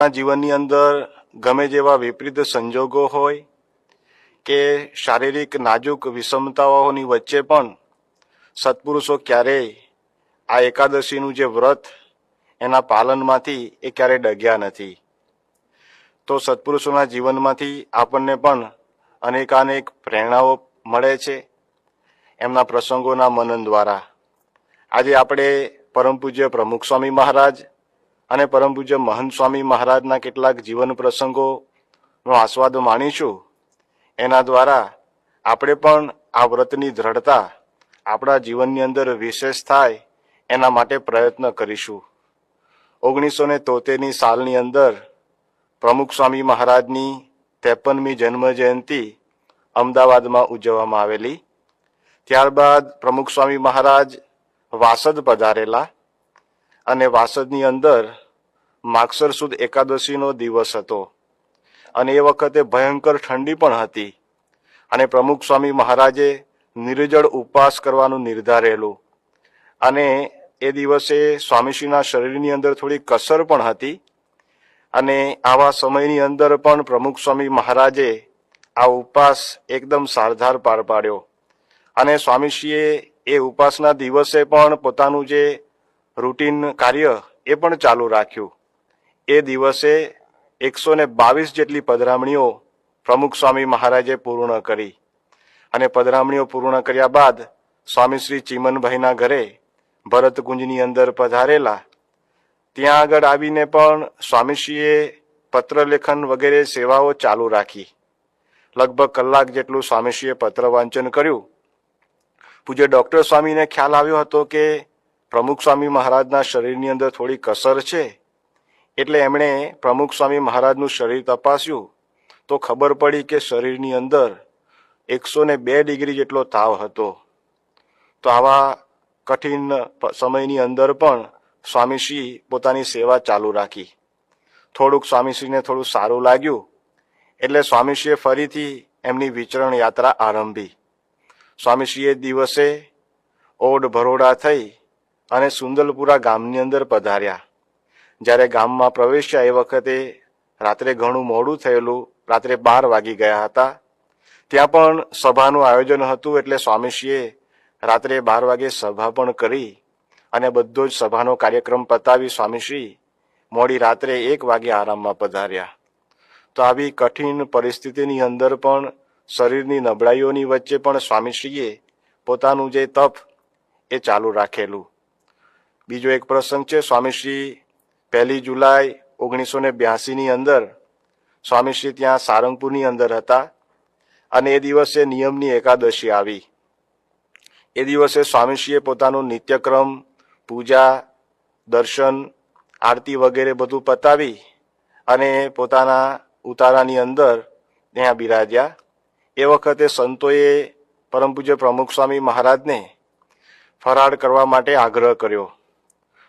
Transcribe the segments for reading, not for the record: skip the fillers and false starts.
જીવનની અંદર ગમે જેવા વિપરીત સંજોગો હોય કે શારીરિક નાજુક વિષમતાઓની વચ્ચે પણ સત્પુરુષો ક્યારેય આ એકાદશીનું જે વ્રત એના પાલનમાંથી એ ક્યારેય ડગ્યા નથી. તો સત્પુરુષોના જીવનમાંથી આપણને પણ અનેકાનેક પ્રેરણાઓ મળે છે એમના પ્રસંગોના મનન દ્વારા. આજે આપણે પરમ પૂજ્ય પ્રમુખ સ્વામી મહારાજ અને પરમ પૂજ્ય મહંત સ્વામી મહારાજના કેટલાક જીવન પ્રસંગોનો આસ્વાદ માણીશું. એના દ્વારા આપણે પણ આ વ્રતની દ્રઢતા આપણા જીવનની અંદર વિશેષ થાય એના માટે પ્રયત્ન કરીશું. 1973ની સાલની અંદર પ્રમુખ સ્વામી મહારાજની 53મી જન્મ જયંતિ અમદાવાદમાં ઉજવવામાં આવેલી. ત્યારબાદ પ્રમુખ સ્વામી મહારાજ વાસદ પધારેલા અને વાસદની અંદર માગસર સુદ એકાદશીનો દિવસ હતો અને એ વખતે ભયંકર ઠંડી પણ હતી અને પ્રમુખ સ્વામી મહારાજે નિર્જળ ઉપવાસ કરવાનું નિર્ધારેલું અને એ દિવસે સ્વામીશ્રીના શરીરની અંદર થોડી કસર પણ હતી અને આવા સમયની અંદર પણ પ્રમુખ સ્વામી મહારાજે આ ઉપવાસ એકદમ સારધાર પાર પાડ્યો અને સ્વામીશ્રીએ એ ઉપવાસના દિવસે પણ પોતાનું જે રૂટીન કાર્ય એ પણ ચાલુ રાખ્યું. એ દિવસે 122 જેટલી પધરામણીઓ પ્રમુખ સ્વામી મહારાજે પૂર્ણ કરી અને પધરામણીઓ પૂર્ણ કર્યા બાદ સ્વામી શ્રી ચીમનભાઈના ઘરે ભરતકુંજની અંદર પધારેલા. ત્યાં આગળ આવીને પણ સ્વામીશ્રીએ પત્રલેખન વગેરે સેવાઓ ચાલુ રાખી. લગભગ કલાક જેટલું સ્વામીશ્રીએ પત્ર વાંચન કર્યું. પૂજ્ય ડૉક્ટર સ્વામીને ખ્યાલ આવ્યો હતો કે પ્રમુખ સ્વામી મહારાજના શરીરની અંદર થોડી કસર છે એટલે એમણે પ્રમુખ સ્વામી મહારાજનું શરીર તપાસ્યું તો ખબર પડી કે શરીરની અંદર 102 ડિગ્રી જેટલો તાવ હતો. તો આવા કઠિન સમયની અંદર પણ સ્વામીશ્રી પોતાની સેવા ચાલુ રાખી. થોડુંક સ્વામીશ્રીને થોડું સારું લાગ્યું એટલે સ્વામીશ્રીએ ફરીથી એમની વિચરણ યાત્રા આરંભી. સ્વામીશ્રીએ દિવસે ઓડ ભરોડા થઈ અને સુંદલપુરા ગામની અંદર પધાર્યા. જ્યારે ગામમાં પ્રવેશ્યા એ વખતે રાત્રે ઘણું મોડું થયેલું, રાત્રે 12 વાગી ગયા હતા. ત્યાં પણ સભાનું આયોજન હતું એટલે સ્વામીશ્રીએ રાત્રે 12 વાગે સભા પણ કરી અને બધો જ સભાનો કાર્યક્રમ પતાવી સ્વામીશ્રી મોડી રાત્રે 1 વાગે આરામમાં પધાર્યા. તો આવી કઠિન પરિસ્થિતિની અંદર પણ શરીરની નબળાઈઓની વચ્ચે પણ સ્વામીશ્રીએ પોતાનું જે તપ એ ચાલુ રાખેલું. બીજો એક પ્રસંગ છે. સ્વામીશ્રી 1 જુલાઈ 1982ની અંદર સ્વામીશ્રી ત્યાં સારંગપુરની અંદર હતા અને એ દિવસે નિયમની એકાદશી આવી. એ દિવસે સ્વામીશ્રીએ પોતાનું નિત્યક્રમ, પૂજા, દર્શન, આરતી વગેરે બધું પતાવી અને પોતાના ઉતારાની અંદર ત્યાં બિરાજ્યા. એ વખતે સંતોએ પરમ પૂજ્ય પ્રમુખ સ્વામી મહારાજને ફરાળ કરવા માટે આગ્રહ કર્યો.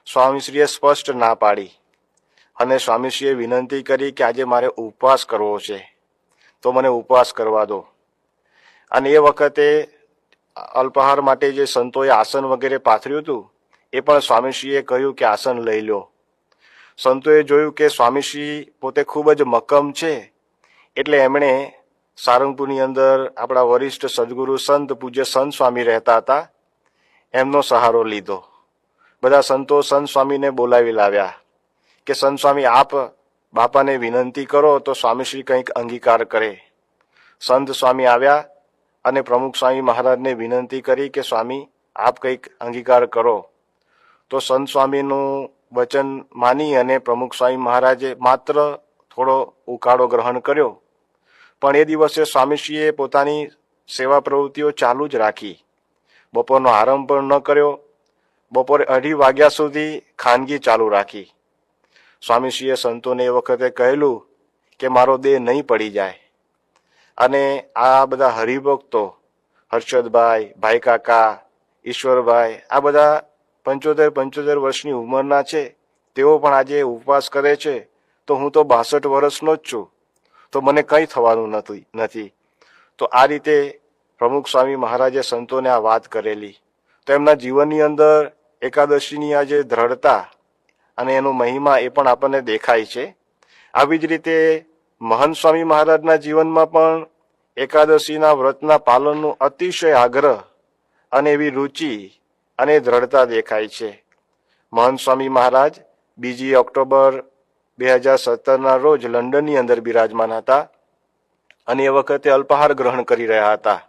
સ્વામીશ્રીએ સ્પષ્ટ ના પાડી અને સ્વામીશ્રીએ વિનંતી કરી કે આજે મારે ઉપવાસ કરવો છે તો મને ઉપવાસ કરવા દો. અને એ વખતે અલ્પાહાર માટે જે સંતોએ આસન વગેરે પાથર્યું હતું એ પણ સ્વામીશ્રીએ કહ્યું કે આસન લઈ લો. સંતોએ જોયું કે સ્વામીશ્રી પોતે ખૂબ જ મક્કમ છે એટલે એમણે સારંગપુરની અંદર આપણા વરિષ્ઠ સદગુરુ સંત પૂજ્ય સંત સ્વામી રહેતા હતા એમનો સહારો લીધો. બધા સંતો સંત સ્વામીને બોલાવી લાવ્યા કે સંત સ્વામી આપ બાપાને વિનંતી કરો તો સ્વામીશ્રી કંઈક અંગીકાર કરે. સંત સ્વામી આવ્યા અને પ્રમુખ સ્વામી મહારાજને વિનંતી કરી કે સ્વામી આપ કંઈક અંગીકાર કરો. તો સંત સ્વામીનું વચન માની અને પ્રમુખ સ્વામી મહારાજે માત્ર થોડો ઉકાળો ગ્રહણ કર્યો. પણ એ દિવસે સ્વામીશ્રીએ પોતાની સેવા પ્રવૃત્તિઓ ચાલુ જ રાખી. બપોરનો આરામ પણ ન કર્યો. બપોરે 2:30 વાગ્યા સુધી ખાનગી ચાલુ રાખી. સ્વામીશ્રીએ સંતોને એ વખતે કહેલું કે મારો દેહ નહીં પડી જાય અને આ બધા હરિભક્તો હર્ષદભાઈ, ભાઈ કાકા, ઈશ્વરભાઈ આ બધા 75 વર્ષની ઉંમરના છે. તેઓ પણ આજે ઉપવાસ કરે છે તો હું તો 62 વર્ષનો જ છું તો મને કંઈ થવાનું નથી. તો આ રીતે પ્રમુખ સ્વામી મહારાજે સંતોને આ વાત કરેલી. તો એમના જીવનની અંદર એકાદશીની આ જે દ્રઢતા અને એનો મહિમા એ પણ આપણને દેખાય છે. આવી જ રીતે મહંત સ્વામી મહારાજના જીવનમાં પણ એકાદશીના વ્રતના પાલનનું અતિશય આગ્રહ અને એવી રુચિ અને દ્રઢતા દેખાય છે. મહંત સ્વામી મહારાજ 2 ઓક્ટોબર 2017ના રોજ લંડનની અંદર બિરાજમાન હતા અને એ વખતે અલ્પાહાર ગ્રહણ કરી રહ્યા હતા.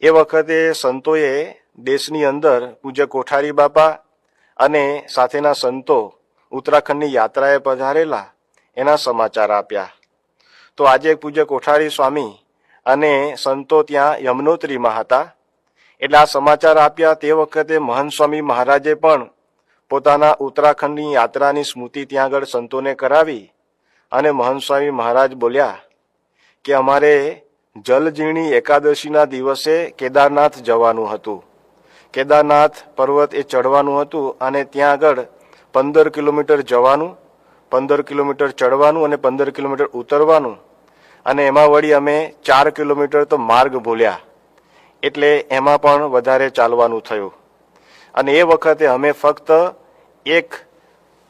એ વખતે સંતોએ દેશની અંદર પૂજ્ય કોઠારી બાપા અને સાથેના સંતો ઉત્તરાખંડની યાત્રાએ પધારેલા એના સમાચાર આપ્યા. તો આજે પૂજ્ય કોઠારી સ્વામી અને સંતો ત્યાં યમનોત્રીમાં હતા. એટલે આ સમાચાર આપ્યા તે વખતે મહંત સ્વામી મહારાજે પણ પોતાના ઉત્તરાખંડની યાત્રાની સ્મૃતિ ત્યાં આગળ સંતોને કરાવી અને મહંત સ્વામી મહારાજ બોલ્યા કે અમારે જલઝીણી એકાદશીના દિવસે કેદારનાથ જવાનું હતું. કેદારનાથ પર્વત એ ચડવાનું હતું અને ત્યાં આગળ 15 કિલોમીટર જવાનું, 15 કિલોમીટર ચડવાનું અને 15 કિલોમીટર ઉતરવાનું અને એમાં વળી અમે 4 કિલોમીટર તો માર્ગ ભૂલ્યા એટલે એમાં પણ વધારે ચાલવાનું થયું. અને એ વખતે અમે ફક્ત એક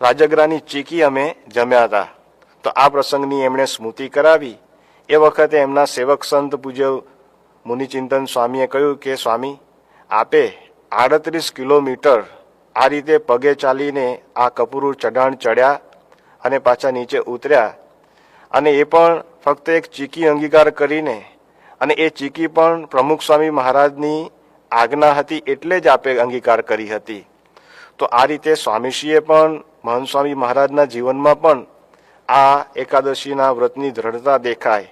રાજગરાની ચીકી અમે જમ્યા હતા. તો આ પ્રસંગની એમણે સ્મૃતિ કરાવી. એ વખતે એમના સેવક સંત પૂજ્ય મુનિચિંતન સ્વામીએ કહ્યું કે સ્વામી, આપે 38 કિલોમીટર આ રીતે પગે ચાલીને આ કપૂરું ચઢાણ ચડ્યા અને પાછા નીચે ઉતર્યા અને એ પણ ફક્ત એક ચીકી અંગીકાર કરીને, અને એ ચીકી પણ પ્રમુખ સ્વામી મહારાજની આજ્ઞા હતી એટલે જ આપે અંગીકાર કરી હતી. તો આ રીતે સ્વામીશ્રીએ પણ મહંત સ્વામી મહારાજના જીવનમાં પણ આ એકાદશીના વ્રતની દ્રઢતા દેખાય.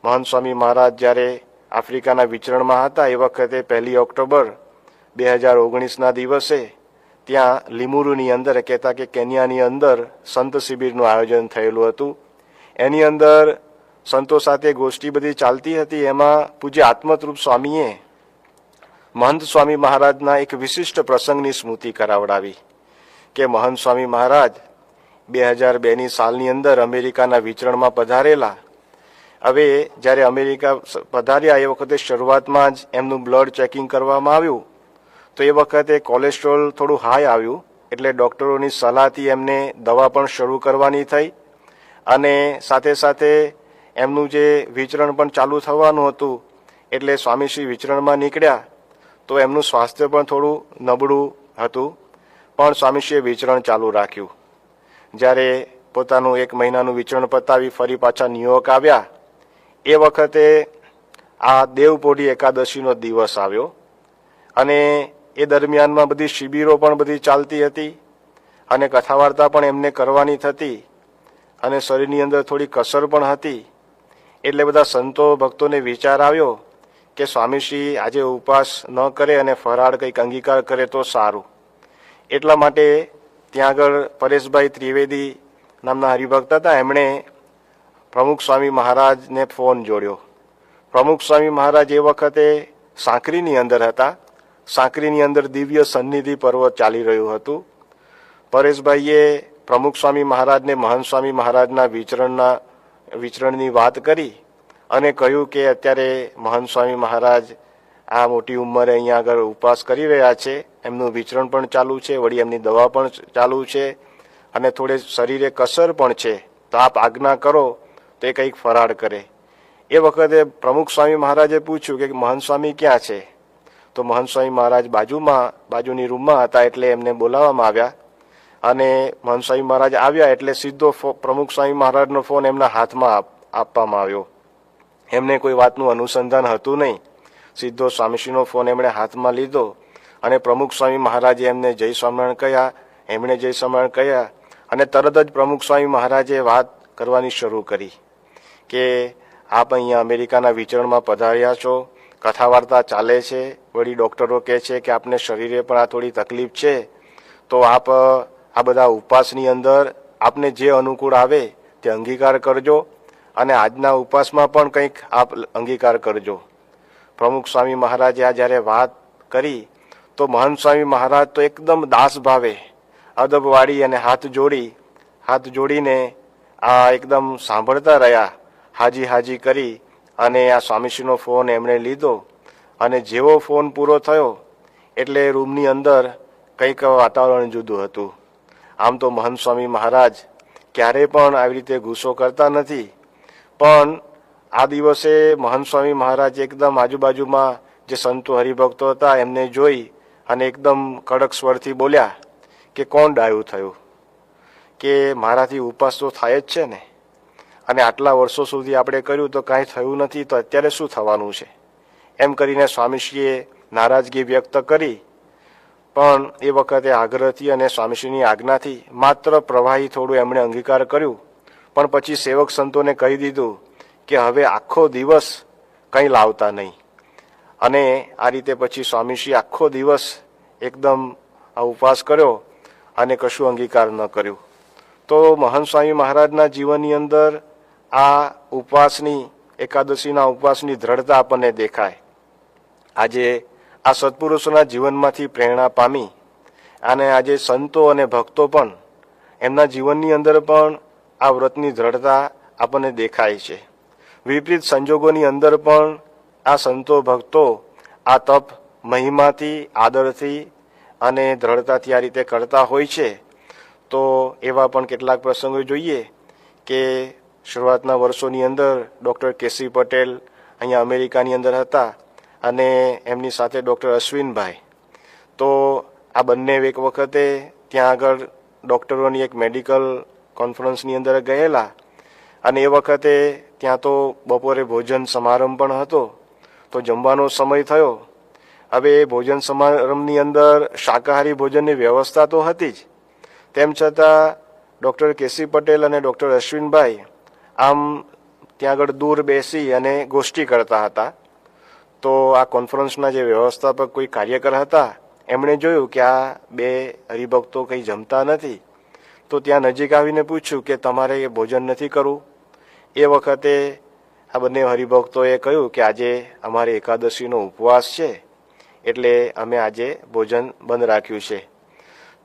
મહંત સ્વામી મહારાજ જ્યારે આફ્રિકાના વિચરણમાં હતા એ વખતે 1 ઓક્ટોબર 2019ના દિવસે ત્યાં લીમુરુની અંદર, કહેતા કે કેન્યાની અંદર સંત શિબિરનું આયોજન થયેલું હતું. એની અંદર સંતો સાથે ગોષ્ઠી બધી ચાલતી હતી. એમાં પૂજ્ય આત્મતૃપ સ્વામીએ મહંત સ્વામી મહારાજના એક વિશિષ્ટ પ્રસંગની સ્મૃતિ કરાવડાવી કે મહંત સ્વામી મહારાજ 2002ની સાલની અંદર અમેરિકાના વિચરણમાં પધારેલા. હવે જ્યારે અમેરિકા પધાર્યા એ વખતે શરૂઆતમાં જ એમનું બ્લડ ચેકિંગ કરવામાં આવ્યું તો એ વખતે કોલેસ્ટ્રોલ થોડું હાઈ આવ્યું એટલે ડૉક્ટરોની સલાહથી એમને દવા પણ શરૂ કરવાની થઈ અને સાથે સાથે એમનું જે વિચરણ પણ ચાલુ થવાનું હતું એટલે સ્વામીશ્રી વિચરણમાં નીકળ્યા તો એમનું સ્વાસ્થ્ય પણ થોડું નબળું હતું, પણ સ્વામીશ્રીએ વિચરણ ચાલુ રાખ્યું. જ્યારે પોતાનું 1 મહિનાનું વિચરણ પતાવી ફરી પાછા ન્યુયોર્ક આવ્યા એ વખતે આ દેવપોઢી એકાદશીનો દિવસ આવ્યો અને એ દરમિયાનમાં બધી શિબિરો પણ બધી ચાલતી હતી અને કથા વાર્તા પણ એમને કરવાની થતી અને શરીરની અંદર થોડી કસર પણ હતી. એટલે બધા સંતો ભક્તોને વિચાર આવ્યો કે સ્વામીશ્રી આજે ઉપવાસ ન કરે અને ફરાળ કંઈક અંગીકાર કરે તો સારું. એટલા માટે ત્યાં આગળ પરેશભાઈ ત્રિવેદી નામના હરિભક્ત હતા, એમણે પ્રમુખ સ્વામી મહારાજને ફોન જોડ્યો. પ્રમુખ સ્વામી મહારાજ એ વખતે સાંકરીની અંદર હતા. સાંકરીની અંદર દિવ્ય સન્નિધિ પર્વ ચાલી રહ્યું હતું. પરેશભાઈએ પ્રમુખ સ્વામી મહારાજને મહંત સ્વામી મહારાજના વિચરણની વાત કરી અને કહ્યું કે અત્યારે મહંત સ્વામી મહારાજ આ મોટી ઉંમરે અહીંયા આગળ ઉપવાસ કરી રહ્યા છે, એમનું વિચરણ પણ ચાલુ છે, વળી એમની દવા પણ ચાલુ છે અને થોડે શરીરે કસર પણ છે, તો આપ આજ્ઞા કરો તો એ કંઈક ફરાળ કરે. એ વખતે પ્રમુખ સ્વામી મહારાજે પૂછ્યું કે મહંત સ્વામી ક્યાં છે? તો મહંત સ્વામી મહારાજ બાજુની રૂમમાં હતા એટલે એમને બોલાવવામાં આવ્યા અને મહંત સ્વામી મહારાજ આવ્યા એટલે સીધો પ્રમુખ સ્વામી મહારાજનો ફોન એમના હાથમાં આપવામાં આવ્યો. એમને કોઈ વાતનું અનુસંધાન હતું નહીં. સીધો સ્વામીશ્રીનો ફોન એમણે હાથમાં લીધો અને પ્રમુખ સ્વામી મહારાજે એમને જય સ્વામિનારાયણ કહ્યા, એમણે જય સ્વામિનારાયણ કહ્યા અને તરત જ પ્રમુખ સ્વામી મહારાજે વાત કરવાની શરૂ કરી કે આપ અહીંયા અમેરિકાના વિચરણમાં પધાર્યા છો, કથા વાર્તા ચાલે છે, વળી ડૉક્ટરો કહે છે કે આપને શરીરે પણ આ થોડી તકલીફ છે, તો આપ આ બધા ઉપવાસની અંદર આપને જે અનુકૂળ આવે તે અંગીકાર કરજો અને આજના ઉપવાસમાં પણ કંઈક આપ અંગીકાર કરજો. પ્રમુખ સ્વામી મહારાજે આ જ્યારે વાત કરી તો મહંત સ્વામી મહારાજ તો એકદમ દાસ ભાવે અદબ વાળી અને હાથ જોડીને આ એકદમ સાંભળતા રહ્યા, હાજી હાજી કરી અને આ સ્વામીશ્રીનો ફોન એમણે લીધો અને જેવો ફોન પૂરો થયો એટલે રૂમની અંદર કંઈક વાતાવરણ જુદું હતું. આમ તો મહંત સ્વામી મહારાજ ક્યારેય પણ આવી રીતે ગુસ્સો કરતા નથી. પણ આ દિવસે મહંત સ્વામી મહારાજ એકદમ આજુબાજુમાં જે સંતો હરિભક્તો હતા એમને જોઈ અને એકદમ કડક સ્વરથી બોલ્યા કે કોણ ડાયું થયું, કે મારાથી ઉપવાસ તો થાય જ છે ને, અને આટલા વર્ષો સુધી આપણે કર્યું તો કાંઈ થયું નથી, તો અત્યારે શું થવાનું છે? એમ કરીને સ્વામીશ્રીએ નારાજગી વ્યક્ત કરી. પણ એ વખતે આગ્રહથી અને સ્વામીશ્રીની આજ્ઞાથી માત્ર પ્રવાહી થોડું એમણે અંગીકાર કર્યું. પણ પછી સેવક સંતોને કહી દીધું કે હવે આખો દિવસ કંઈ લાવતા નહીં. અને આ રીતે પછી સ્વામીશ્રી આખો દિવસ એકદમ આ ઉપવાસ કર્યો અને કશું અંગીકાર ન કર્યું. તો મહંત સ્વામી મહારાજના જીવનની અંદર આ ઉપવાસની, એકાદશીના ઉપવાસની દ્રઢતા આપણને દેખાય. આજે આ સત્પુરુષોના જીવનમાંથી પ્રેરણા પામી અને આજે સંતો અને ભક્તો પણ એમના જીવનની અંદર પણ આ વ્રતની દ્રઢતા આપણને દેખાય છે. વિપરીત સંજોગોની અંદર પણ આ સંતો ભક્તો આ તપ મહિમાથી, આદરથી અને દ્રઢતાથી આ રીતે કરતા હોય છે. તો એવા પણ કેટલાક પ્રસંગો જોઈએ કે શરૂઆતના વર્ષોની અંદર ડૉક્ટર કેસી પટેલ અહીંયા અમેરિકાની અંદર હતા અને એમની સાથે ડૉક્ટર અશ્વિનભાઈ. તો આ બંને એક વખતે ત્યાં આગળ ડૉક્ટરોની એક મેડિકલ કોન્ફરન્સની અંદર ગયેલા અને એ વખતે ત્યાં તો બપોરે ભોજન સમારંભ પણ હતો. તો જમવાનો સમય થયો. હવે ભોજન સમારંભની અંદર શાકાહારી ભોજનની વ્યવસ્થા તો હતી જ, તેમ છતાં ડૉક્ટર કેસી પટેલ અને ડૉક્ટર અશ્વિનભાઈ આમ ત્યાં આગળ દૂર બેસી અને ગોષ્ઠી કરતા હતા. તો આ કોન્ફરન્સના જે વ્યવસ્થાપક કોઈ કાર્યકર હતા એમણે જોયું કે આ બે હરિભક્તો કંઈ જમતા નથી. તો ત્યાં નજીક આવીને પૂછ્યું કે તમારે એ ભોજન નથી કરવું? એ વખતે આ બંને હરિભક્તોએ કહ્યું કે આજે અમારે એકાદશીનો ઉપવાસ છે એટલે અમે આજે ભોજન બંધ રાખ્યું છે.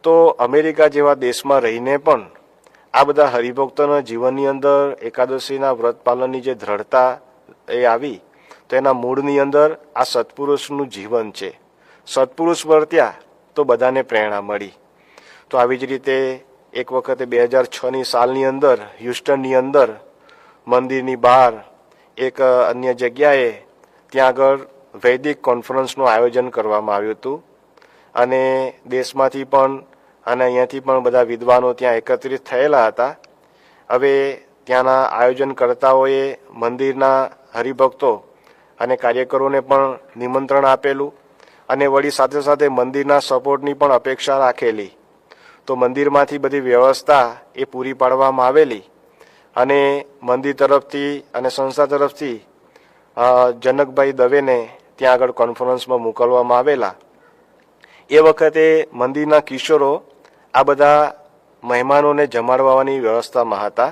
તો અમેરિકા જેવા દેશમાં રહીને પણ આ બધા હરિભક્તોના જીવનની અંદર એકાદશીના વ્રત પાલનની જે દ્રઢતા એ આવી, તો એના મૂળની અંદર આ સત્પુરુષનું જીવન છે. સત્પુરુષ વર્ત્યા તો બધાને પ્રેરણા મળી. તો આવી જ રીતે એક વખતે 2006ની સાલની અંદર હ્યુસ્ટનની અંદર મંદિરની બહાર એક અન્ય જગ્યાએ ત્યાં આગળ વૈદિક કોન્ફરન્સનું આયોજન કરવામાં આવ્યું હતું અને દેશમાંથી પણ અને અહીંયાથી પણ બધા વિદ્વાનો ત્યાં એકત્રિત થયેલા હતા. હવે ત્યાંના આયોજનકર્તાઓએ મંદિરના હરિભક્તો અને કાર્યકરોને પણ નિમંત્રણ આપેલું અને વળી સાથે સાથે મંદિરના સપોર્ટની પણ અપેક્ષા રાખેલી. તો મંદિરમાંથી બધી વ્યવસ્થા એ પૂરી પાડવામાં આવેલી અને મંદિર તરફથી અને સંસ્થા તરફથી જનકભાઈ દવેને ત્યાં આગળ કોન્ફરન્સમાં મોકલવામાં આવેલા. એ વખતે મંદિરના કિશોરો આ બધા મહેમાનોને જમાડવાની વ્યવસ્થામાં હતા.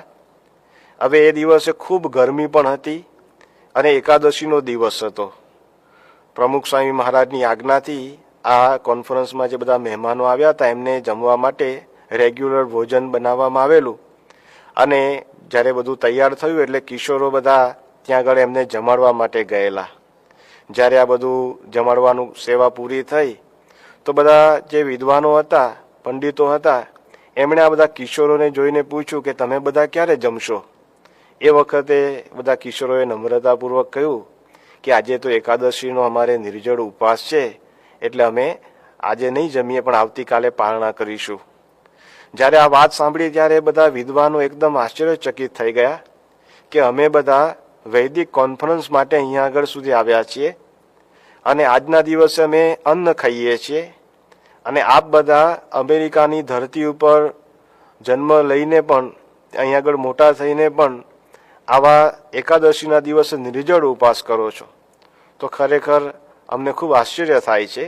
હવે એ દિવસે ખૂબ ગરમી પણ હતી અને એકાદશીનો દિવસ હતો. પ્રમુખ સ્વામી મહારાજની આજ્ઞાથી આ કોન્ફરન્સમાં જે બધા મહેમાનો આવ્યા હતા એમને જમવા માટે રેગ્યુલર ભોજન બનાવવામાં આવેલું અને જ્યારે બધું તૈયાર થયું એટલે કિશોરો બધા ત્યાં આગળ એમને જમાડવા માટે ગયેલા. જ્યારે આ બધું જમાડવાનું સેવા પૂરી થઈ તો બધા જે વિદ્વાનો હતા, પંડિતો હતા, એમણે આ બધા કિશોરોને જોઈને પૂછ્યું કે તમે બધા ક્યારે જમશો? એ વખતે બધા કિશોરોએ નમ્રતાપૂર્વક કહ્યું કે આજે તો એકાદશીનો અમારે નિર્જળ ઉપવાસ છે એટલે અમે આજે નહીં જમીએ પણ આવતીકાલે પારણા કરીશું. જ્યારે આ વાત સાંભળી ત્યારે બધા વિદ્વાનો એકદમ આશ્ચર્યચકિત થઈ ગયા કે અમે બધા વૈદિક કોન્ફરન્સ માટે અહીંયા આગળ સુધી આવ્યા છીએ અને આજના દિવસે અમે અન્ન ખાઈએ છીએ અને આપ બધા અમેરિકાની ધરતી ઉપર જન્મ લઈને પણ અહીંયા આગળ મોટા થઈને પણ આવા એકાદશીના દિવસે નિર્જળ ઉપવાસ કરો છો. તો ખરેખર અમને ખૂબ આશ્ચર્ય થાય છે.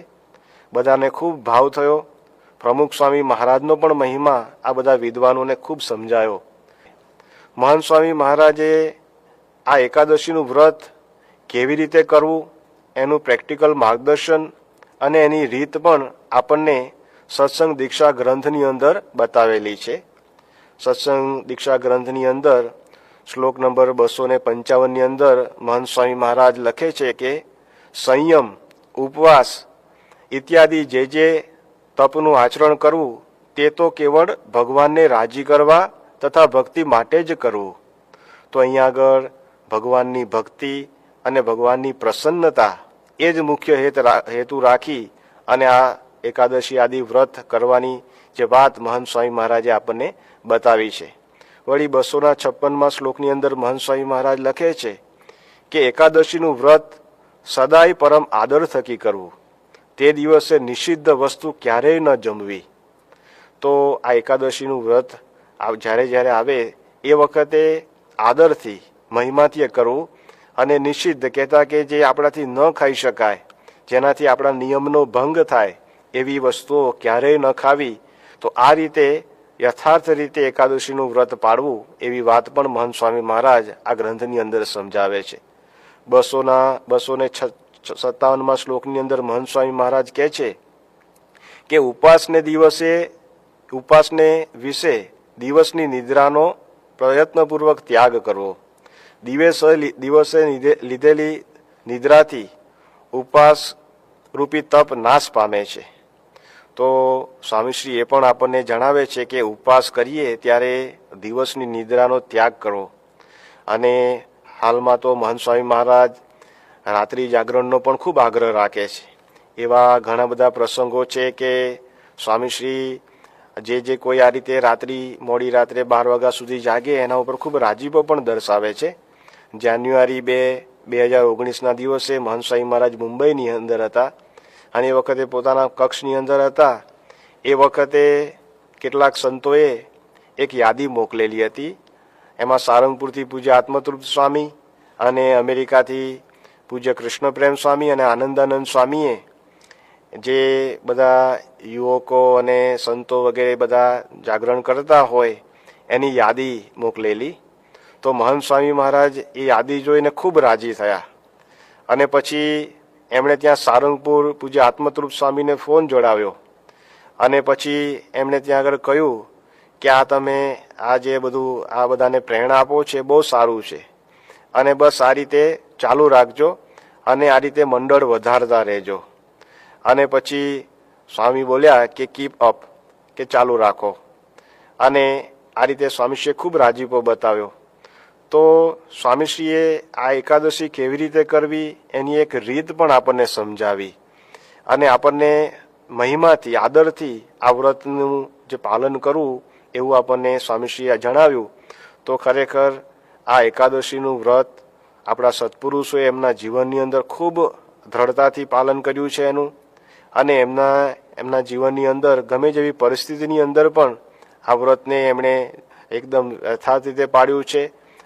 બધાને ખૂબ ભાવ થયો. પ્રમુખ સ્વામી મહારાજનો પણ મહિમા આ બધા વિદ્વાનોને ખૂબ સમજાયો. મહંત સ્વામી મહારાજે આ એકાદશીનું વ્રત કેવી રીતે કરવું એનું પ્રેક્ટિકલ માર્ગદર્શન અને એની રીત પણ આપણને સત્સંગ દીક્ષા ગ્રંથની અંદર બતાવેલી છે. સત્સંગ દીક્ષા ગ્રંથની અંદર શ્લોક નંબર 255ની અંદર મહંત સ્વામી મહારાજ લખે છે કે સંયમ, ઉપવાસ ઇત્યાદિ જે તપનું આચરણ કરવું તે તો કેવળ ભગવાનને રાજી કરવા તથા ભક્તિ માટે જ કરવું. તો અહીંયા આગળ ભગવાનની ભક્તિ અને ભગવાનની પ્રસન્નતા એ જ મુખ્ય હેતુ રાખી અને આ એકાદશી આદિ વ્રત કરવાની જે વાત મહંત સ્વામી મહારાજે આપણને બતાવી છે. વળી 256મા શ્લોકની અંદર મહંત સ્વામી મહારાજ લખે છે કે એકાદશીનું વ્રત સદાય પરમ આદર થકી કરવું, તે દિવસે નિષિદ્ધ વસ્તુ ક્યારેય ન જમવી. તો આ એકાદશીનું વ્રત જ્યારે જ્યારે આવે એ વખતે આદરથી મહિમાથી કરવું અને નિષિદ્ધ કહેતા કે જે આપણાથી ન ખાઈ શકાય, જેનાથી આપણા નિયમનો ભંગ થાય એવી વસ્તુઓ ક્યારેય ન ખાવી. તો આ રીતે યથાર્થ રીતે એકાદશીનું વ્રત પાળવું એવી વાત પણ મહંત સ્વામી મહારાજ આ ગ્રંથની અંદર સમજાવે છે. 257મા શ્લોકની અંદર મહંત સ્વામી મહારાજ કહે છે કે ઉપાસને વિશે દિવસની નિદ્રાનો પ્રયત્નપૂર્વક ત્યાગ કરવો. દિવસે લીધેલી નિદ્રાથી ઉપવાસ રૂપી તપ નાશ પામે છે. તો સ્વામીશ્રી એ પણ આપણને જણાવે છે કે ઉપવાસ કરીએ ત્યારે દિવસની નિદ્રાનો ત્યાગ કરવો. અને હાલમાં તો મહંત સ્વામી મહારાજ રાત્રિ જાગરણનો પણ ખૂબ આગ્રહ રાખે છે. એવા ઘણા બધા પ્રસંગો છે કે સ્વામીશ્રી જે કોઈ આ રીતે મોડી રાત્રે 12 વાગ્યા સુધી જાગે એના ઉપર ખૂબ રાજીપો પણ દર્શાવે છે. જાન્યુઆરી 2019ના દિવસે મહંત સ્વામી મહારાજ મુંબઈની અંદર હતા અને એ વખતે પોતાના કક્ષની અંદર હતા. એ વખતે કેટલાક સંતોએ એક યાદી મોકલેલી હતી. એમાં સારંગપુરથી પૂજ્ય આત્મતૃપ્ત સ્વામી અને અમેરિકાથી પૂજ્ય કૃષ્ણપ્રેમ સ્વામી અને આનંદાનંદ સ્વામીએ જે બધા યુવકો અને સંતો વગેરે બધા જાગરણ કરતા હોય એની યાદી મોકલેલી. તો મહંત સ્વામી મહારાજ એ યાદી જોઈને ખૂબ રાજી થયા અને પછી એમણે ત્યાં સારંગપુર પૂજ્ય આત્મતૃપ્ત સ્વામીને ફોન જોડાવ્યો અને પછી એમણે ત્યાં આગળ કહ્યું કે તમે આ જે બધું આ બધાને પ્રેરણા આપો છે બહુ સારું છે અને બસ આ રીતે ચાલુ રાખજો અને આ રીતે મંડળ વધારતા રહેજો. અને પછી સ્વામી બોલ્યા કે કીપ અપ, કે ચાલુ રાખો. અને આ રીતે સ્વામીશ્રીએ ખૂબ રાજીપો બતાવ્યો. તો સ્વામીશ્રીએ આ એકાદશી કેવી રીતે કરવી એની એક રીત પણ આપણને સમજાવી અને આપણને મહિમાથી આદરથી આ વ્રતનું જે પાલન કરવું એવું આપણને સ્વામીશ્રીએ જણાવ્યું. તો ખરેખર આ એકાદશીનું વ્રત આપણા સત્પુરુષોએ એમના જીવનની અંદર ખૂબ દ્રઢતાથી પાલન કર્યું છે એનું. અને એમના જીવનની અંદર ગમે જેવી પરિસ્થિતિની અંદર પણ આ વ્રતને એમણે એકદમ યથાર્થ રીતે પાળ્યું છે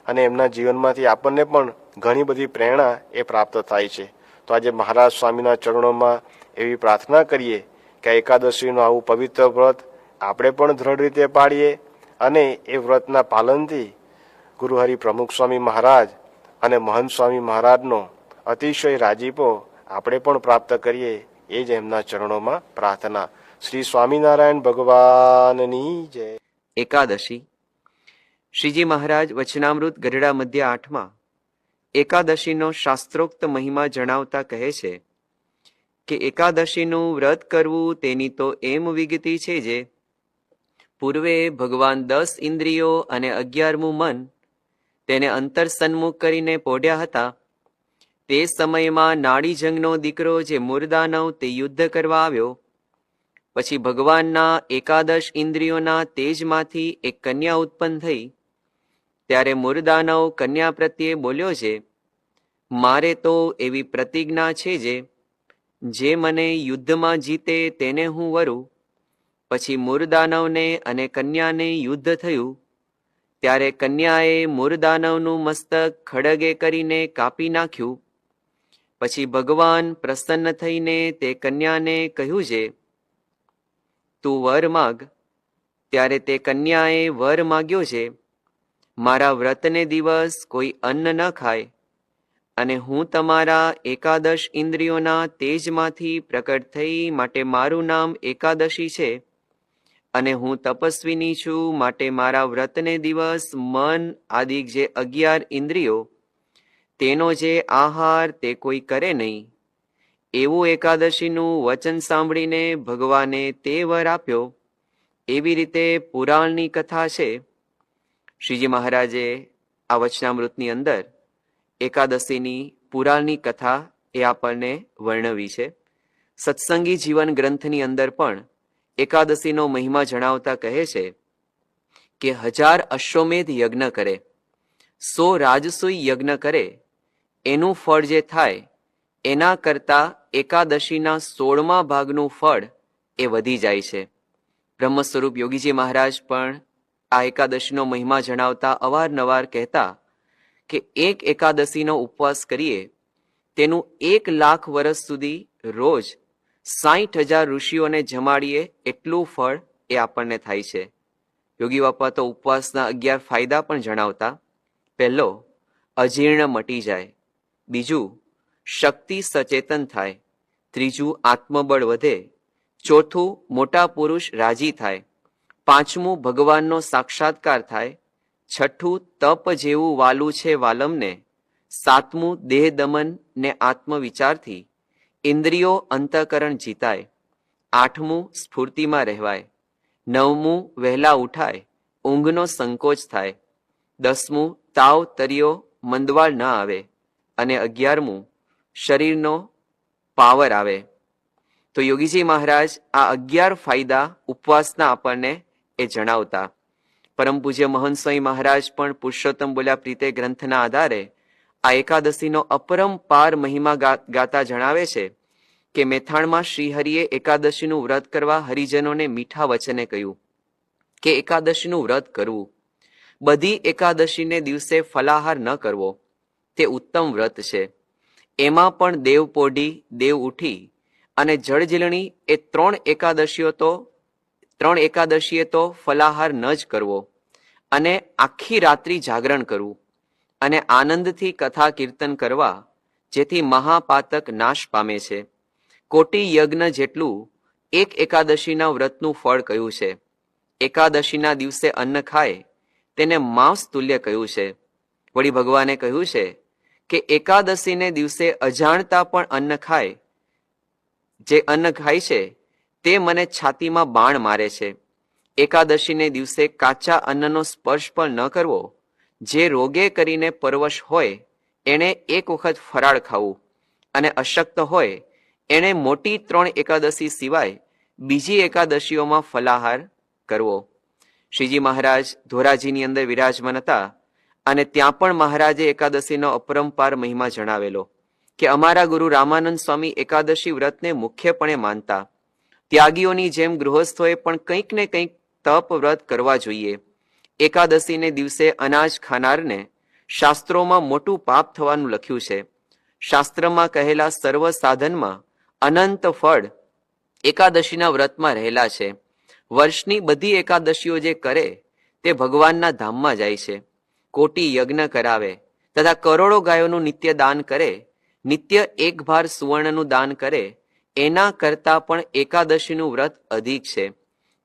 અને એમના જીવનમાંથી આપણને પણ ઘણી બધી પ્રેરણા એ પ્રાપ્ત થાય છે. તો આજે મહારાજ સ્વામીના ચરણોમાં એવી પ્રાર્થના કરીએ કે એકાદશીનું આવું પવિત્ર વ્રત આપણે પણ દ્રઢ રીતે પાળીએ અને એ વ્રતના પાલનથી ગુરુહરિ પ્રમુખ સ્વામી મહારાજ અને મહંત સ્વામી મહારાજનો અતિશય રાજીપો આપણે પણ પ્રાપ્ત કરીએ એ જ એમના ચરણોમાં પ્રાર્થના. શ્રી સ્વામિનારાયણ ભગવાનની જય. એકાદશી. શ્રીજી મહારાજ વચનામૃત ગઢડા મધ્ય 8માં એકાદશીનો શાસ્ત્રોક્ત મહિમા જણાવતા કહે છે કે એકાદશીનું વ્રત કરવું તેની તો એમ વિગતિ છે જે પૂર્વે ભગવાન 10 ઇન્દ્રિયો અને 11મું મન તેને અંતર સન્મુખ કરીને પોઢ્યા હતા. તે સમયમાં નાડીજંગનો દીકરો જે મુરદાનવ તે યુદ્ધ કરવા આવ્યો. પછી ભગવાનના એકાદશ ઇન્દ્રિયોના તેજમાંથી એક કન્યા ઉત્પન્ન થઈ. ત્યારે મુરદાનવ કન્યા પ્રત્યે બોલ્યો છે, મારે તો એવી પ્રતિજ્ઞા છે જે મને યુદ્ધમાં જીતે તેને હું વરું. પછી મુરદાનવને અને કન્યાને યુદ્ધ થયું. ત્યારે કન્યાએ મુરદાનવનું મસ્તક ખડગે કરીને કાપી નાખ્યું. પછી ભગવાન પ્રસન્ન થઈને તે કન્યાને કહ્યું છે, તું વર માગ. ત્યારે તે કન્યાએ વર માગ્યો છે, મારા વ્રતને દિવસ કોઈ અન્ન ન ખાય અને હું તમારા એકાદશ ઇન્દ્રિયોના તેજમાંથી પ્રકટ થઈ માટે મારું નામ એકાદશી છે અને હું તપસ્વીની છું માટે મારા વ્રતને દિવસ મન આદિ જે 11 ઇન્દ્રિયો તેનો જે આહાર તે કોઈ કરે નહીં. એવું એકાદશીનું વચન સાંભળીને ભગવાને તે વર આપ્યો. એવી રીતે પુરાણની કથા છે. શ્રીજી મહારાજે આ વચનામૃતની અંદર એકાદશીની પુરાણની કથા એ આપણને વર્ણવી છે. સત્સંગી જીવન ગ્રંથની અંદર પણ એકાદશીનો મહિમા જણાવતા કહે છે કે 1000 અશ્વમેધ યજ્ઞ કરે, 100 રાજસૂય યજ્ઞ કરે, એનું ફળ જે થાય એના કરતા એકાદશીના 16મા ભાગનું ફળ એ વધી જાય છે. બ્રહ્મ સ્વરૂપ યોગીજી મહારાજ પણ આ એકાદશીનો મહિમા જણાવતા અવારનવાર કહેતા કે એક એકાદશીનો ઉપવાસ કરીએ તેનું 1 લાખ વર્ષ સુધી રોજ 60,000 ઋષિઓને જમાડીએ એટલું ફળ એ આપણને થાય છે. યોગી બાપા તો ઉપવાસના 11 ફાયદા પણ જણાવતા. પહેલો, અજીર્ણ મટી જાય. બીજું, શક્તિ સચેતન થાય. ત્રીજું, આત્મબળ વધે. ચોથું, મોટા પુરુષ રાજી થાય. પાંચમું, ભગવાનનો સાક્ષાત્કાર થાય. છઠ્ઠું, તપ જેવું વાલું છે વાલમને. સાતમું, દેહ દમન ને આત્મવિચારથી ઇન્દ્રિયો અંતઃકરણ જીતાય. આઠમું, સ્ફૂર્તિમાં રહેવાય. નવમું, વહેલા ઉઠાય, ઊંઘનો સંકોચ થાય. 10મું, તાવ તરિયો મંદવાળ ન આવે. અને 11મું, શરીરનો પાવર આવે. તો યોગીજી મહારાજ આ 11 ફાયદા ઉપવાસના આપણને એ જણાવતા. પરમ પૂજ્ય મહંત સ્વામી મહારાજ પણ પુરુષોત્તમ બોલ્યા પ્રીતે ગ્રંથના આધારે આ એકાદશીનો અપરંપાર મહિમા ગાતા જણાવે છે કે મેથાણમાં શ્રીહરિએ એકાદશીનું વ્રત કરવા હરિજનોને મીઠા વચને કહ્યું કે એકાદશીનું વ્રત કરવું. બધી એકાદશીને દિવસે ફલાહાર ન કરવો તે ઉત્તમ વ્રત છે. એમાં પણ દેવ પોઢી, દેવ ઉઠી અને જળજીલણી એ 3 એકાદશીએ તો ફલાહાર ન જ કરવો અને આખી રાત્રિ જાગરણ કરવું અને આનંદથી કથા કીર્તન કરવા, જેથી મહાપાતક નાશ પામે છે. કોટી યજ્ઞ જેટલું એક એકાદશીના વ્રતનું ફળ કહ્યું છે. એકાદશીના દિવસે અન્ન ખાય તેને માંસ તુલ્ય કહ્યું છે. વળી ભગવાને કહ્યું છે કે એકાદશીને દિવસે અજાણતા પણ અન્ન ખાય, જે અન્ન ખાય છે તે મને છાતીમાં બાણ મારે છે. એકાદશીને દિવસે કાચા અન્નનો સ્પર્શ પણ ન કરવો. જે રોગે કરીને પરવશ હોય એણે એક વખત ફરાળ ખાવું અને અશક્ત હોય એણે મોટી 3 એકાદશી સિવાય બીજી એકાદશીઓમાં ફલાહાર કરવો. શ્રીજી મહારાજ ધોરાજીની અંદર વિરાજમાન હતા અને ત્યાં પણ મહારાજે એકાદશીનો અપરંપાર મહિમા જણાવેલો કે અમારા ગુરુ રામાનંદ સ્વામી એકાદશી વ્રતને મુખ્યપણે માનતા. ત્યાગીઓની જેમ ગૃહસ્થોએ પણ કંઈક ને કંઈક તપ વ્રત કરવા જોઈએ. એકાદશીને દિવસે અનાજ ખાનારને શાસ્ત્રોમાં મોટું પાપ થવાનું લખ્યું છે. શાસ્ત્રમાં કહેલા સર્વ સાધનમાં અનંત ફળ એકાદશીના વ્રતમાં રહેલા છે. વર્ષની બધી એકાદશીઓ જે કરે તે ભગવાનના ધામમાં જાય છે. કોટી યજ્ઞ કરાવે તથા કરોડો ગાયોનું નિત્ય દાન કરે, નિત્ય 1 ભાર સુવર્ણનું દાન કરે, એના કરતા પણ એકાદશીનું વ્રત અધિક છે.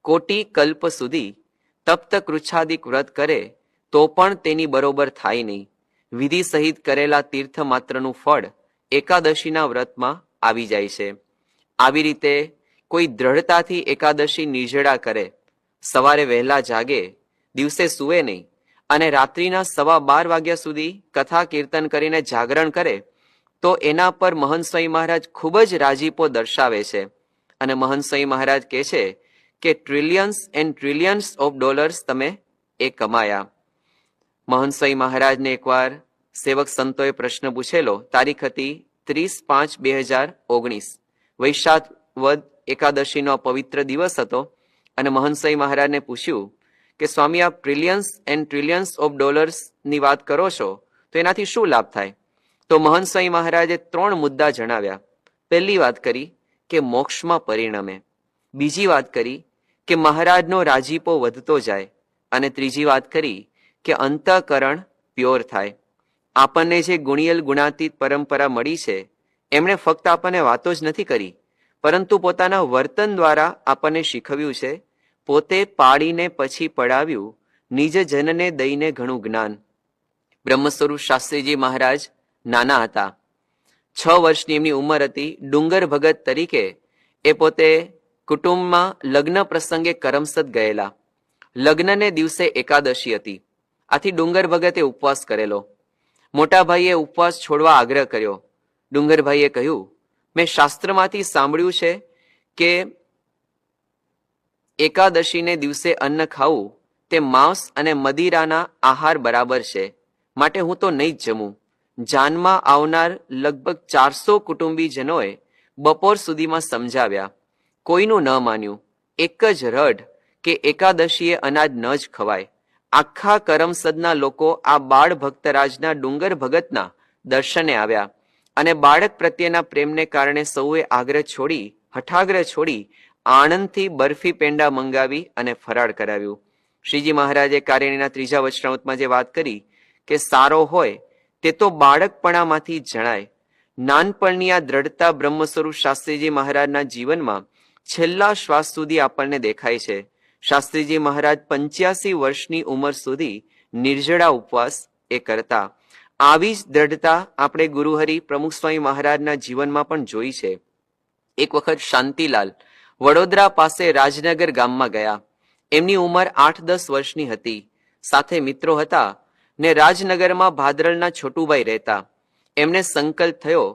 કોટી કલ્પ સુધી તપ્ત કૃચ્છાદિક વ્રત કરે તો પણ તેની બરોબર થાય નહીં. વિધિ સહિત કરેલા તીર્થ માત્રનું ફળ એકાદશીના વ્રતમાં આવી જાય છે. આવી રીતે કોઈ દ્રઢતાથી એકાદશી નિર્જળા કરે, સવારે વહેલા જાગે, દિવસે સૂવે નહીં અને રાત્રિના 12:15 વાગ્યા સુધી કથા કીર્તન કરીને જાગરણ કરે તો એના પર મહંત સ્વામી મહારાજ ખૂબ જ રાજીપો દર્શાવે છે. અને મહંત સ્વામી મહારાજ કહે છે કે trillions and trillions of dollars તમે એ કમાયા. મહંત સ્વામી મહારાજને એકવાર સેવક સંતોએ પ્રશ્ન પૂછેલો. તારીખ હતી 30/5/2019. વૈશાખ વદ એકાદશીનો પવિત્ર દિવસ હતો અને મહંત સ્વામી મહારાજને પૂછ્યું કે સ્વામી આપ ટ્રિલિયન્સ એન્ડ ટ્રિલિયન્સ ઓફ ડોલર્સની વાત કરો છો તો એનાથી શું લાભ થાય? તો મહંત સ્વામી મહારાજે 3 મુદ્દા જણાવ્યા. પહેલી વાત કરી કે મોક્ષમાં પરિણમે. બીજી વાત કરી કે મહારાજનો રાજીપો વધતો જાય અને ત્રીજી વાત કરી કે અંતઃકરણ પ્યોર થાય. આપણને જે ગુણિયલ ગુણાતીત પરંપરા મળી છે એમણે ફક્ત આપણને વાતો જ નથી કરી પરંતુ પોતાના વર્તન દ્વારા આપણને શીખવ્યું છે. પોતે પાડીને પછી પડાવ્યું, નિજ જનને દઈને ઘણું જ્ઞાન. બ્રહ્મ સ્વરૂપ શાસ્ત્રીજી મહારાજ નાના હતા, 6 વર્ષની એમની ઉંમર હતી. ડુંગર ભગત તરીકે એ પોતે કુટુંબમાં લગ્ન પ્રસંગે કરમસદ ગયેલા. લગ્નને દિવસે એકાદશી હતી આથી ડુંગર ભગતે ઉપવાસ કરેલો. મોટા ભાઈએ ઉપવાસ છોડવા આગ્રહ કર્યો. ડુંગરભાઈએ કહ્યું, મેં શાસ્ત્રમાંથી સાંભળ્યું છે કે એકાદશીને દિવસે અન્ન ખાવું તે માંસ અને મદિરાના આહાર બરાબર છે, માટે હું તો નહીં જ જમું. જાનમાં આવનાર લગભગ 400 કુટુંબીજનોએ બપોર સુધીમાં સમજાવ્યા. કોઈનું ન માન્યું. એક જ રડ કે એકાદશીએ અનાજ ન જ ખવાય. આખા કરમસદના લોકો આ બાળ ભક્તરાજના ડુંગર ભગતના દર્શને આવ્યા અને બાળક પ્રત્યેના પ્રેમને કારણે સૌએ હઠાગ્રહ છોડી આણંદથી બરફી પેંડા મંગાવી અને ફરાળ કરાવ્યું. શ્રીજી મહારાજે કારેણીના 3જા વચનામૃતમાં જે વાત કરી કે સારો હોય તે તો બાળકપણામાંથી જ જણાય. નાનપણની આ દ્રઢતા બ્રહ્મ સ્વરૂપ શાસ્ત્રીજી મહારાજના જીવનમાં છેલ્લા શ્વાસ સુધી આપણને દેખાય છે. શાસ્ત્રીજી મહારાજ 85 વર્ષની ઉંમર સુધી નિર્જળા ઉપવાસ એ કરતા. આવી જ દ્રઢતા આપણે ગુરુહરિ પ્રમુખ સ્વામી મહારાજના જીવનમાં પણ જોઈ છે. એક વખત શાંતિલાલ વડોદરા પાસે રાજનગર ગામમાં ગયા. એમની ઉંમર 8-10 વર્ષની હતી. સાથે મિત્રો હતા ને રાજનગરમાં ભાદરણના છોટુભાઈ રહેતા. એમને સંકલ્પ થયો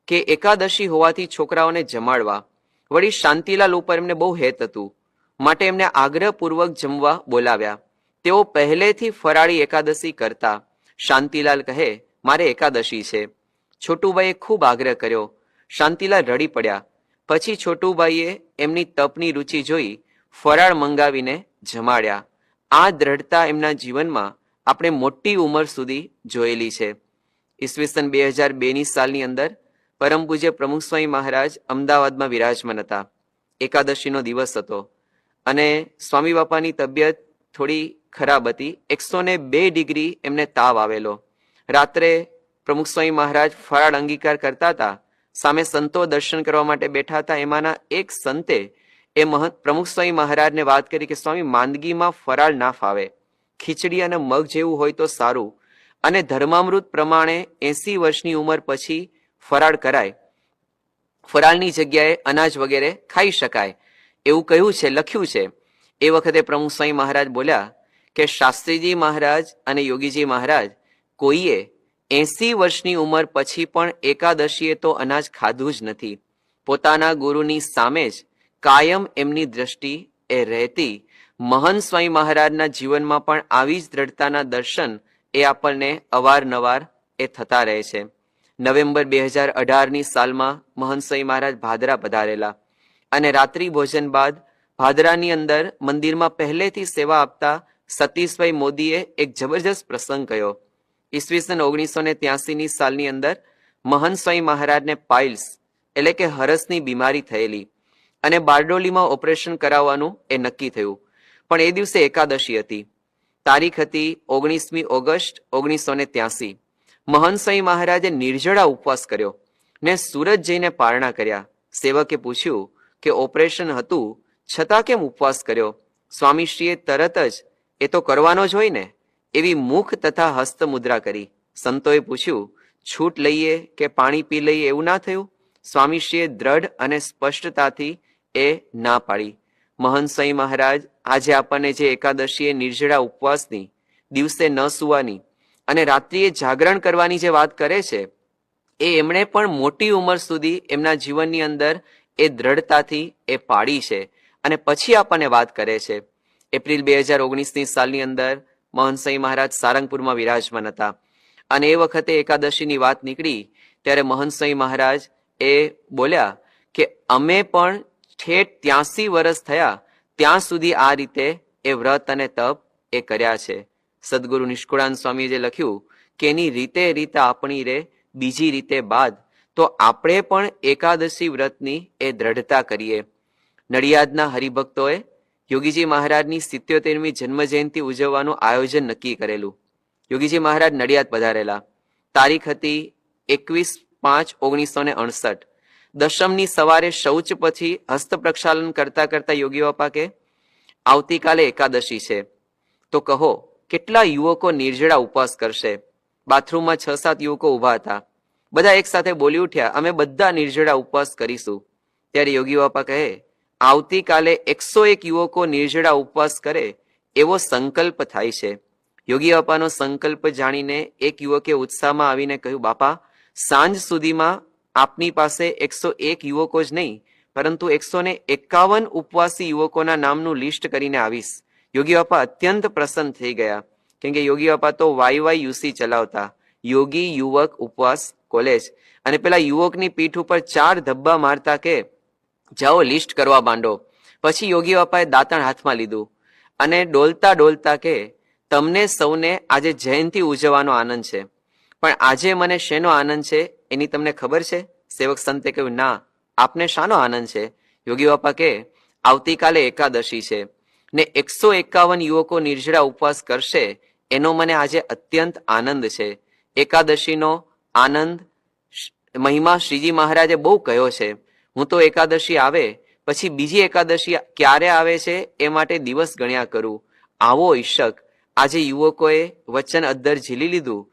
કે એકાદશી હોવાથી છોકરાઓને જમાડવા. વળી શાંતિલાલ ઉપર એમને બહુ હેત હતું, માટે એમને આગ્રહપૂર્વક જમવા બોલાવ્યા. તેઓ પહેલેથી ફરાળી એકાદશી કરતા. શાંતિલાલ કહે, મારે એકાદશી છે. છોટુભાઈએ ખૂબ આગ્રહ કર્યો. શાંતિલાલ રડી પડ્યા. પછી છોટુભાઈએ એમની તપની રુચિ જોઈ ફરાળ મંગાવીને જમાડ્યા. આ દ્રઢતા એમના જીવનમાં આપણે મોટી ઉંમર સુધી જોયેલી છે. ઈસવીસન 2002ની સાલની અંદર પરમ પૂજ્ય પ્રમુખ સ્વામી મહારાજ અમદાવાદમાં વિરાજમાન હતા. એકાદશીનો દિવસ હતો અને સ્વામી બાપાની તબિયત થોડી ખરાબ હતી. 102 ડિગ્રી એમને તાવ આવેલો. રાત્રે પ્રમુખ સ્વામી મહારાજ ફરાળ અંગીકાર કરતા હતા. સામે સંતો દર્શન કરવા માટે બેઠા હતા. એમાંના એક સંતે પ્રમુખ સ્વામી મહારાજને વાત કરી કે સ્વામી, માંદગીમાં ફરાળ ના ફાવે, ખીચડી અને મગ જેવું હોય તો સારું, અને ધર્મામૃત પ્રમાણે 80 વર્ષની ઉંમર પછી ફરાળ કરાય, ફરાળની જગ્યાએ અનાજ વગેરે ખાઈ શકાય એવું કહ્યું છે, લખ્યું છે. એ વખતે પ્રમુખ સ્વામી મહારાજ બોલ્યા કે શાસ્ત્રીજી મહારાજ અને યોગીજી મહારાજ કોઈએ 80 વર્ષની ઉંમર પછી પણ એકાદશીએ તો અનાજ ખાધું જ નથી. પોતાના ગુરુની સામે જ કાયમ એમની દ્રષ્ટિ એ રહેતી. મહંત સ્વામી મહારાજના જીવનમાં પણ આવી જ દ્રઢતાના દર્શન એ આપણને અવારનવાર એ થતા રહે છે. નવેમ્બર 2018ની સાલમાં મહંત સ્વામી મહારાજ ભાદરા પધારેલા અને રાત્રિ ભોજન બાદ ભાદરાની અંદર મંદિરમાં પહેલેથી સેવા આપતા સતીશભાઈ મોદીએ એક જબરજસ્ત પ્રસંગ કહ્યો. ઈસવીસન 1983ની સાલની અંદર મહંત સ્વામી મહારાજને પાઇલ્સ એટલે કે હરસની બીમારી થયેલી અને બારડોલીમાં ઓપરેશન કરાવવાનું એ નક્કી થયું. પણ એ દિવસે એકાદશી હતી. તારીખ હતી 19મી ઓગસ્ટ 1983. મહંત સ્વામી મહારાજે નિર્જળા ઉપવાસ કર્યો ને સુરત જઈને પારણા કર્યા. સેવકે પૂછ્યું કે ઓપરેશન હતું છતાં કેમ ઉપવાસ કર્યો? સ્વામીશ્રીએ તરત જ એ તો કરવાનો જ હોય ને એવી મુખ તથા હસ્ત મુદ્રા કરી. સંતોએ પૂછ્યું, છૂટ લઈએ કે પાણી પી લઈએ એવું ના થયું? સ્વામીશ્રીએ દ્રઢ અને સ્પષ્ટતાથી એ ના પાડી. મહંત સ્વામી મહારાજ આજે આપણને જે એકાદશીએ નિર્જળા ઉપવાસની, દિવસે ન સૂવાની અને રાત્રિએ જાગરણ કરવાની જે વાત કરે છે એ એમણે પણ મોટી ઉંમર સુધી એમના જીવનની અંદર એ દ્રઢતાથી એ પાડી છે અને પછી આપણને વાત કરે છે. એપ્રિલ 2019ની સાલની અંદર મહંત સ્વામી મહારાજ સારંગપુરમાં વિરાજમાન હતા અને એ વખતે એકાદશીની વાત નીકળી ત્યારે મહંત સ્વામી મહારાજ એ બોલ્યા કે અમે પણ ઠેઠ 83 વર્ષ થયા ત્યાં સુધી આ રીતે એ વ્રત અને તપ એ કર્યા છે. સદગુરુ નિષ્કુળાનંદ સ્વામીએ જે લખ્યું કે એની રીતે આપણી રે બીજી રીતે બાદ, તો આપણે પણ એકાદશી વ્રતની એ દ્રઢતા કરીએ. નડિયાદના હરિભક્તોએ યોગીજી મહારાજની 77મી જન્મ જયંતિ ઉજવવાનું આયોજન નક્કી કરેલું. યોગીજી મહારાજ નડિયાદ પધારેલા. તારીખ હતી 21/5/1968. દશમની સવારે શૌચ પછી હસ્ત પ્રક્ષાલન કરતા કરતા યોગી બાપા કે આવતીકાલે એકાદશી છે, તો કહો કેટલા યુવકો નિર્જળા ઉપવાસ કરશે? બાથરૂમમાં 6-7 યુવકો ઉભા હતા. બધા એક સાથે બોલી ઉઠ્યા, અમે બધા નિર્જળા ઉપવાસ કરીશું. ત્યારે યોગી બાપા કહે, આવતીકાલે 101 યુવકો નિર્જળા ઉપવાસ કરે એવો સંકલ્પ થાય છે. યોગી બાપાનો સંકલ્પ જાણીને એક યુવકે ઉત્સાહમાં આવીને કહ્યું, બાપા, સાંજ સુધીમાં આપની પાસે 101 યુવકો જ નહીં, પરંતુ 151 ઉપવાસી યુવકોના નામનું લિસ્ટ કરીને આવીશ. યોગી બાપા અત્યંત પ્રસન્ન થઈ ગયા, કેમ કે યોગી બાપા તો YYUC ચલાવતા, યોગી યુવક ઉપવાસ કોલેજ, અને પેલા યુવકની પીઠ ઉપર 4 ધબ્બા મારતા કે જાઓ લિસ્ટ કરવા માંડો. પછી યોગી બાપાએ દાંતણ હાથમાં લીધું અને ડોલતા ડોલતા કે તમને સૌને આજે જયંતિ ઉજવવાનો આનંદ છે, પણ આજે મને શેનો આનંદ છે એની તમને ખબર છે? સેવક સંતે કહ્યું, ના, આપને શાનો આનંદ છે? યોગી બાપા કે આવતીકાલે એકાદશી છે ને 151 યુવકો નિર્જળા ઉપવાસ કરશે, એનો મને આજે અત્યંત આનંદ છે. એકાદશીનો આનંદ મહિમા શ્રીજી મહારાજે બહુ કહ્યો છે. હું તો એકાદશી આવે પછી બીજી એકાદશી ક્યારે આવે છે એ માટે દિવસ ગણ્યા કરું. આવો ઈશક આજે યુવકોએ વચન અદ્ધર ઝીલી લીધું,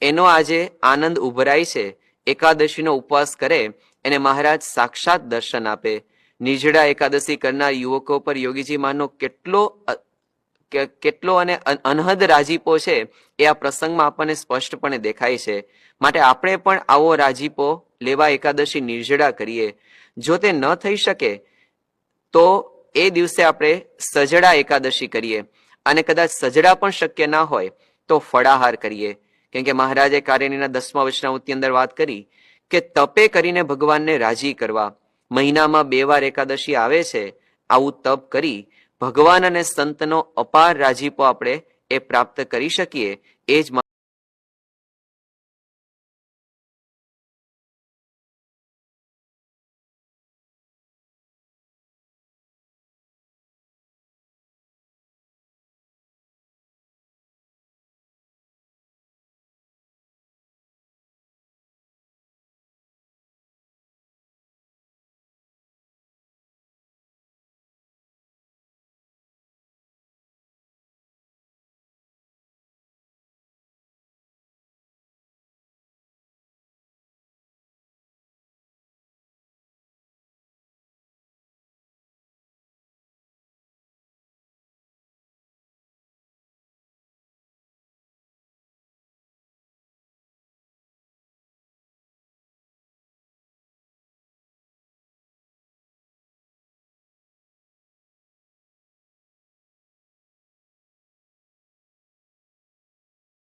એનો આજે આનંદ ઉભરાય છે. એકાદશીનો ઉપવાસ કરે એને મહારાજ સાક્ષાત દર્શન આપે. નિર્જળા એકાદશી કરનાર યુવકો પર યોગીજી માનો કેટલો અને અનહદ રાજીપો છે એ આ પ્રસંગમાં આપણને સ્પષ્ટપણે દેખાય છે. માટે આપણે પણ આવો રાજીપો લેવા એકાદશી નિર્જળા કરીએ. જો તે ન થઈ શકે તો એ દિવસે આપણે સજડા એકાદશી કરીએ, અને કદાચ સજડા પણ શક્ય ના હોય તો ફળાહાર કરીએ. કેમ કે મહારાજે કાર્યનીના 10મા વચનામૃતની અંદર વાત કરી કે તપે કરીને ભગવાનને રાજી કરવા. મહિનામાં 2 વાર એકાદશી આવે છે. આવું તપ કરી ભગવાન અને સંતનો અપાર રાજીપો આપણે એ પ્રાપ્ત કરી શકીએ. એ જ